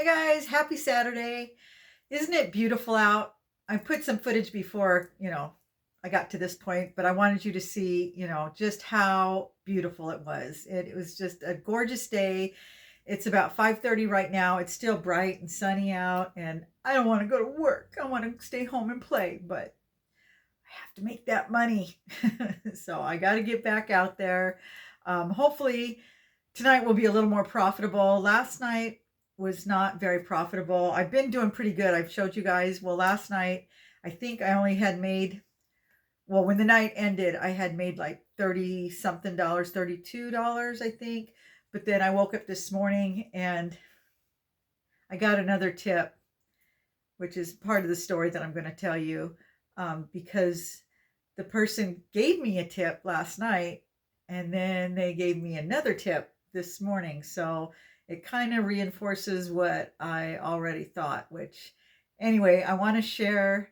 Hi guys, happy Saturday. Isn't it beautiful out? I put some footage before, I got to this point, but I wanted you to see, just how beautiful it was. It was just a gorgeous day. It's about 5:30 right now. It's still bright and sunny out, and I don't want to go to work. I want to stay home and play, but I have to make that money. So I got to get back out there. Hopefully tonight will be a little more profitable. Last night was not very profitable. I've been doing pretty good. I've showed you guys. Well, last night, I think I only had made, well, when the night ended, I had made like 30 something dollars, $32, I think. But then I woke up this morning and I got another tip, which is part of the story that I'm going to tell you, because the person gave me a tip last night and then they gave me another tip this morning. So it kind of reinforces what I already thought, which, anyway, I want to share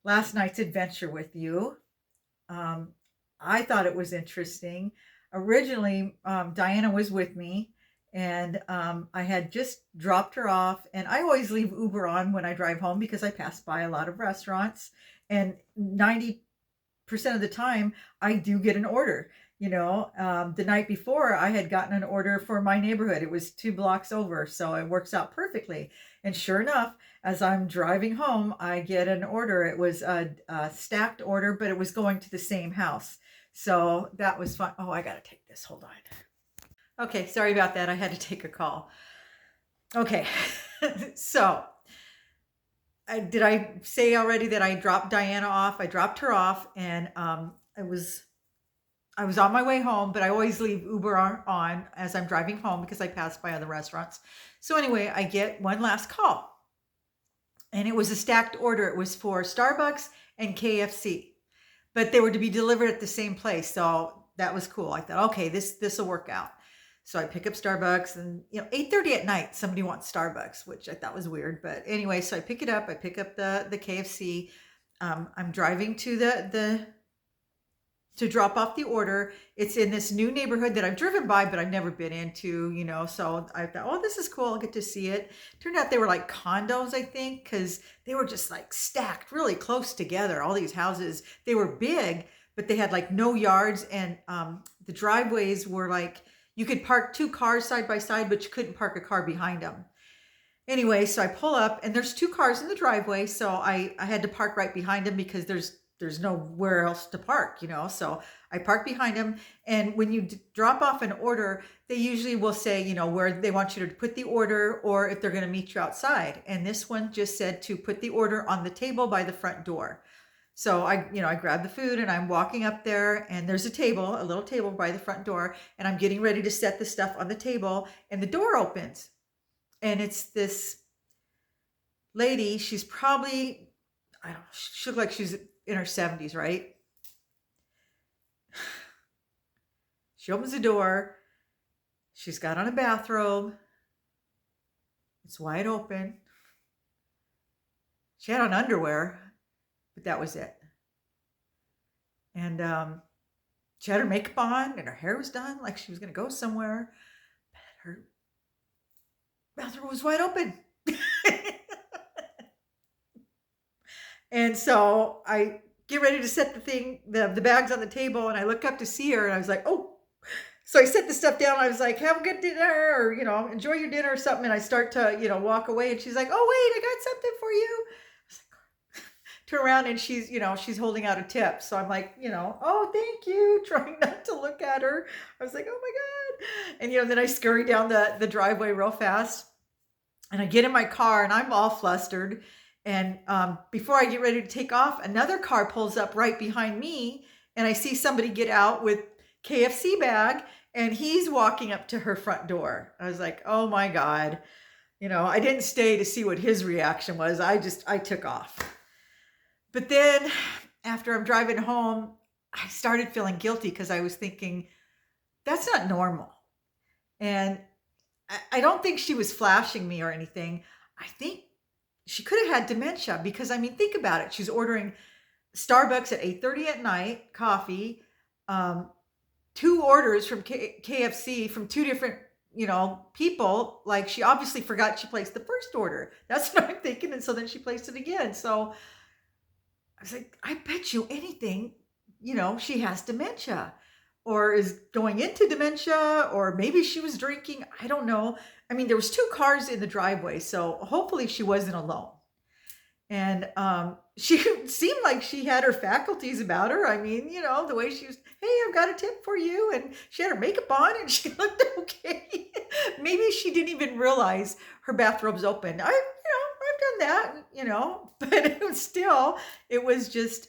last night's adventure with you. Um, I thought it was interesting. Originally, Diana was with me, and I had just dropped her off. And I always leave Uber on when I drive home because I pass by a lot of restaurants, and 90% of the time I do get an order. The night before I had gotten an order for my neighborhood. It was 2 blocks over, so it works out perfectly. And sure enough, as I'm driving home, I get an order. It was a stacked order, but it was going to the same house. So that was fun. Oh, I got to take this. Hold on. Okay, sorry about that. I had to take a call. Okay, so did I say already that I dropped Diana off? I dropped her off, and I was on my way home, but I always leave Uber on as I'm driving home because I pass by other restaurants. So anyway, I get one last call, and it was a stacked order. It was for Starbucks and KFC, but they were to be delivered at the same place. So that was cool. I thought, okay, this will work out. So I pick up Starbucks, and 8:30 at night, somebody wants Starbucks, which I thought was weird. But anyway, so I pick it up. I pick up the KFC. I'm driving to drop off the order. It's in this new neighborhood that I've driven by, but I've never been into, So I thought, oh, this is cool. I'll get to see it. Turned out they were like condos, I think, because they were just like stacked really close together. All these houses, they were big, but they had like no yards. And the driveways were like, you could park 2 cars side by side, but you couldn't park a car behind them. Anyway, so I pull up and there's 2 cars in the driveway. So I had to park right behind him because there's nowhere else to park, So I park behind him. And when you drop off an order, they usually will say, where they want you to put the order or if they're going to meet you outside. And this one just said to put the order on the table by the front door. So I grabbed the food and I'm walking up there and there's a little table by the front door, and I'm getting ready to set the stuff on the table and the door opens. And it's this lady. She's probably, I don't know, she looked like she's in her 70s, right? She opens the door. She's got on a bathrobe. It's wide open. She had on underwear, but that was it. And she had her makeup on and her hair was done like she was going to go somewhere. But her bathroom was wide open. And so I get ready to set the bags on the table, and I look up to see her, and I was like, oh. So I set the stuff down. I was like, have a good dinner, or, enjoy your dinner or something. And I start to, walk away, and she's like, oh, wait, I got something for you. I was like, turn around, and she's holding out a tip. So I'm like, oh, thank you, trying not to look at her. I was like, oh my God. And, then I scurry down the driveway real fast, and I get in my car, and I'm all flustered. And before I get ready to take off, another car pulls up right behind me, and I see somebody get out with KFC bag, and he's walking up to her front door. I was like, oh my God. I didn't stay to see what his reaction was. I took off. But then after I'm driving home, I started feeling guilty because I was thinking, that's not normal. And I don't think she was flashing me or anything. I think she could have had dementia because, think about it. She's ordering Starbucks at 8:30 at night, coffee, 2 orders from KFC from 2 different people, like she obviously forgot she placed the first order. That's what I'm thinking. And so then she placed it again. So I was like, I bet you anything, she has dementia or is going into dementia, or maybe she was drinking. I don't know. I mean, there was two cars in the driveway, so hopefully she wasn't alone. And she seemed like she had her faculties about her. I mean, the way she was, hey, I've got a tip for you. And she had her makeup on and she looked okay. Maybe she didn't even realize her bathrobe's open. I've done that, but it was still, it was just,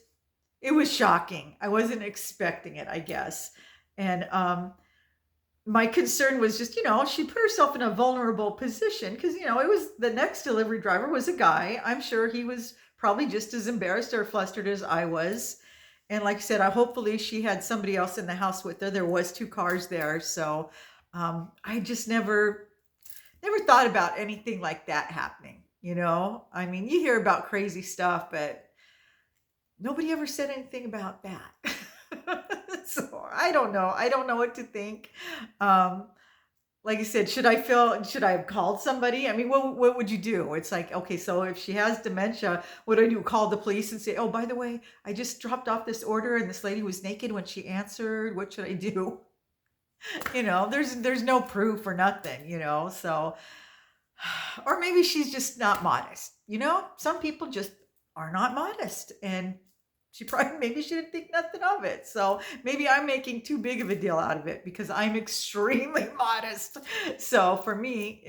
it was shocking. I wasn't expecting it, I guess. And my concern was just, she put herself in a vulnerable position because, it was the next delivery driver was a guy. I'm sure he was probably just as embarrassed or flustered as I was. And like I said, hopefully she had somebody else in the house with her. There was two cars there. So I just never thought about anything like that happening. I mean, you hear about crazy stuff, but nobody ever said anything about that. So I don't know. I don't know what to think. Um, like I said, should I have called somebody? I mean, what would you do? It's like, okay, so if she has dementia, what do I do? Call the police and say, oh, by the way, I just dropped off this order and this lady was naked when she answered. What should I do? There's no proof or nothing, so or maybe she's just not modest. Some people just are not modest, and she probably maybe she didn't think nothing of it. So maybe I'm making too big of a deal out of it because I'm extremely modest. So for me,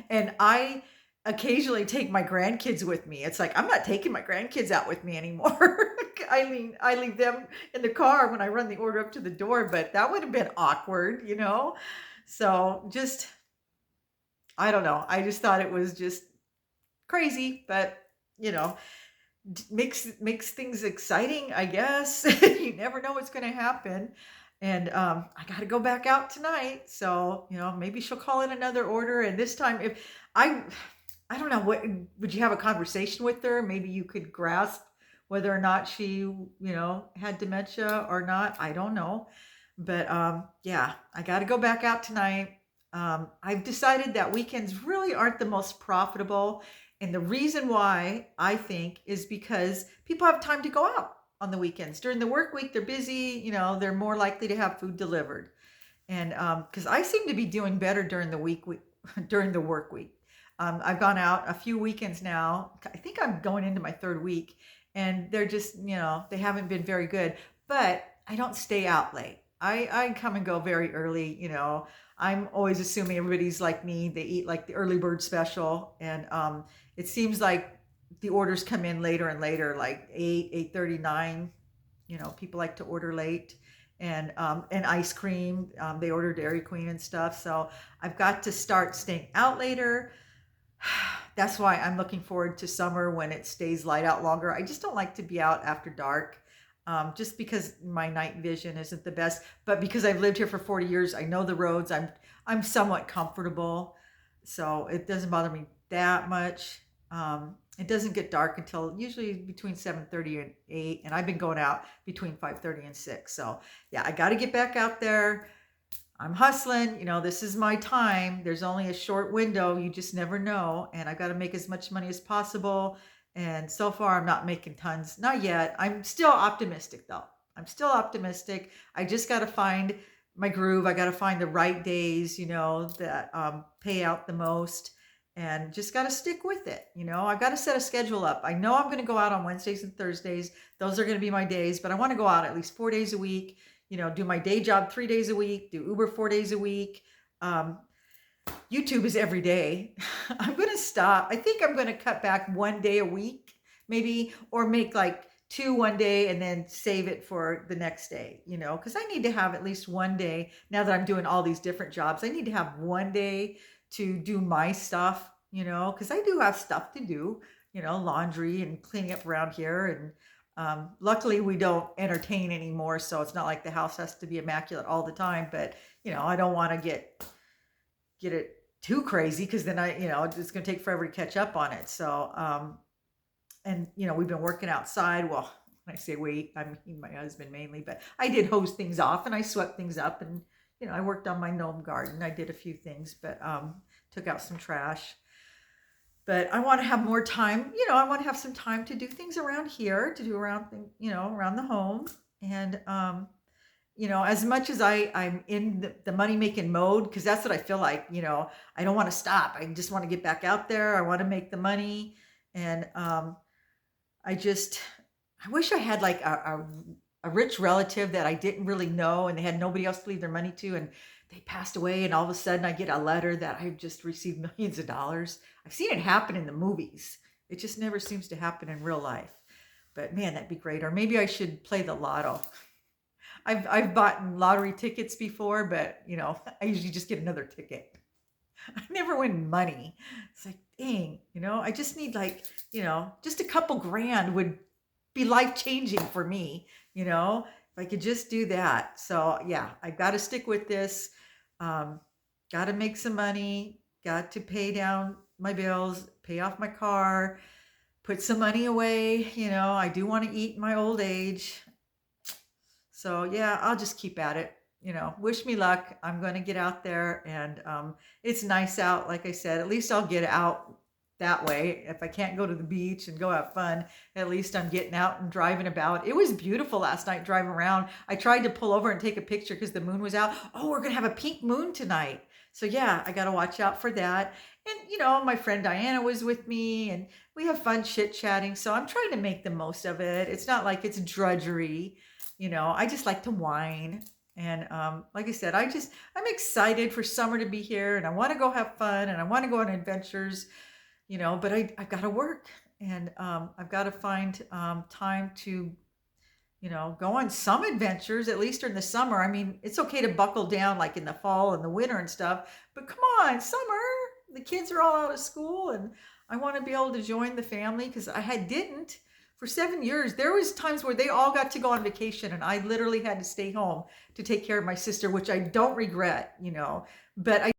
and I occasionally take my grandkids with me. It's like I'm not taking my grandkids out with me anymore. I leave them in the car when I run the order up to the door, but that would have been awkward. So just I don't know. I just thought it was just crazy, but you know, makes things exciting, I guess. You never know what's going to happen. And I got to go back out tonight, so maybe she'll call in another order. And this time, if I, I don't know, what would you have a conversation with her? Maybe you could grasp whether or not she, had dementia or not. I don't know, but yeah, I got to go back out tonight. I've decided that weekends really aren't the most profitable. And the reason why I think is because people have time to go out on the weekends. During the work week, they're busy, they're more likely to have food delivered. And because I seem to be doing better during the during the work week. I've gone out a few weekends now. I think I'm going into my third week, and they're just, they haven't been very good. But I don't stay out late. I come and go very early. I'm always assuming everybody's like me. They eat like the early bird special, and it seems like the orders come in later and later, like 8:39. People like to order late, and ice cream. They order Dairy Queen and stuff. So I've got to start staying out later. That's why I'm looking forward to summer when it stays light out longer. I just don't like to be out after dark. Just because my night vision isn't the best, but because I've lived here for 40 years, I know the roads. I'm somewhat comfortable, so it doesn't bother me that much. It doesn't get dark until usually between 7:30 and 8, and I've been going out between 5:30 and 6. So yeah, I got to get back out there. I'm hustling. This is my time. There's only a short window. You just never know. And I've got to make as much money as possible. And so far, I'm not making tons. Not yet. I'm still optimistic, though. I'm still optimistic. I just got to find my groove. I got to find the right days, that pay out the most. And just got to stick with it. I've got to set a schedule up. I know I'm going to go out on Wednesdays and Thursdays. Those are going to be my days. But I want to go out at least 4 days a week. Do my day job 3 days a week, do Uber 4 days a week. YouTube is every day. I'm going to stop. I think I'm going to cut back 1 day a week, maybe, or make like 2 one day and then save it for the next day, because I need to have at least 1 day. Now that I'm doing all these different jobs, I need to have 1 day to do my stuff, because I do have stuff to do, laundry and cleaning up around here. And luckily we don't entertain anymore, so it's not like the house has to be immaculate all the time. But I don't want to get it too crazy, because then it's going to take forever to catch up on it. So and we've been working outside. Well, when I say we, I mean my husband mainly, but I did hose things off and I swept things up and I worked on my gnome garden. I did a few things, but took out some trash. But I want to have more time. I want to have some time to do things around here, to do around around the home. And as much as I'm in the money making mode, because that's what I feel like. I don't want to stop. I just want to get back out there. I want to make the money, and I wish I had like a rich relative that I didn't really know, and they had nobody else to leave their money to, and they passed away, and all of a sudden I get a letter that I've just received millions of dollars. I've seen it happen in the movies. It just never seems to happen in real life. But man, that'd be great. Or maybe I should play the lotto. I've bought lottery tickets before, but I usually just get another ticket. I never win money. It's like, dang, I just need like, just a couple grand would be life changing for me, if I could just do that. So yeah, I got to stick with this. Got to make some money, got to pay down my bills, pay off my car, put some money away. I do want to eat in my old age. So yeah, I'll just keep at it. Wish me luck. I'm going to get out there, and it's nice out. Like I said, at least I'll get out that way. If I can't go to the beach and go have fun, at least I'm getting out and driving about. It was beautiful last night driving around. I tried to pull over and take a picture because the moon was out. Oh, we're going to have a pink moon tonight. So yeah, I got to watch out for that. And, my friend Diana was with me, and we have fun chit chatting. So I'm trying to make the most of it. It's not like it's drudgery. I just like to whine. And like I said, I'm excited for summer to be here, and I want to go have fun, and I want to go on adventures, but I've got to work, and I've got to find time to, go on some adventures, at least during the summer. I mean, it's okay to buckle down like in the fall and the winter and stuff, but come on, summer, the kids are all out of school, and I want to be able to join the family, because didn't. For 7 years, there was times where they all got to go on vacation, and I literally had to stay home to take care of my sister, which I don't regret, but I